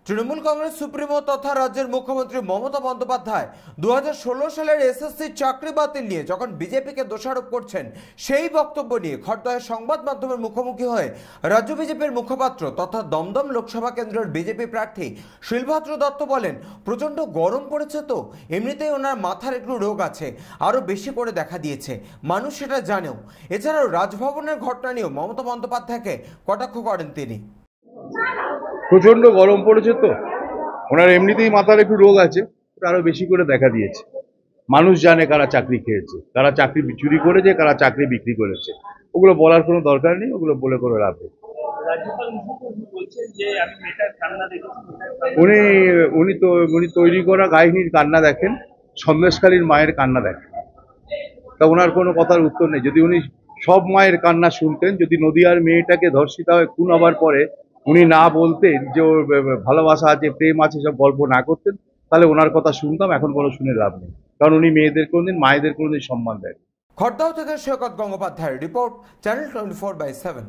Trinamool Congress supremo তথা রাজ্যের মুখ্যমন্ত্রী মমতা বন্দ্যোপাধ্যায় 2016 সালের এসএসসি চাকরি বাতিল নিয়ে যখন বিজেপিকে দোষারোপ করছেন, সেই বক্তব্য নিয়ে খড়দহে সংবাদ মাধ্যমের মুখোমুখি হয়ে রাজ্য বিজেপির মুখপাত্র তথা দমদম লোকসভা কেন্দ্রের বিজেপি প্রার্থী শিলভদ্র দত্ত বলেন, প্রচণ্ড গরম পড়েছে তো, এমনিতেই ওনার মাথার একটু রোগ আছে, আরও বেশি করে দেখা দিয়েছে, মানুষ সেটা জানেও। এছাড়াও রাজভবনের ঘটনা নিয়েও মমতা বন্দ্যোপাধ্যায়কে কটাক্ষ করেন তিনি। প্রচন্ড গরম পড়েছে তো, ওনার এমনিতেই মাথার একটু রোগ আছে, আরো বেশি করে দেখা দিয়েছে। মানুষ জানে কারা চাকরি খেয়েছে, কারা চাকরি চুরি করেছে, কারা চাকরি বিক্রি করেছে। ওগুলো বলার কোনো দরকার নেই, ওগুলো বলে করে লাভ নেই। উনি তৈরি করা কাহিনীর কান্না দেখেন, সন্দেশখালীর মায়ের কান্না দেখেন। তা ওনার কোনো কথার উত্তর নেই। যদি উনি সব মায়ের কান্না শুনতেন, যদি নদিয়ার মেয়েটাকে ধর্ষিতা হয়ে খুন হবার পরে উনি না বলতেন যে ওর ভালোবাসা আছে, প্রেম আছে, সব গল্প না করতেন, তাহলে ওনার কথা শুনতাম। এখন কোনো শুনে লাভ নেই, কারণ উনি মেয়েদের কোনোদিন, মায়েদের কোনোদিন সম্মান দেন। খড়দহ থেকে সৈকত গঙ্গোপাধ্যায়ের রিপোর্ট, চ্যানেল 24/7।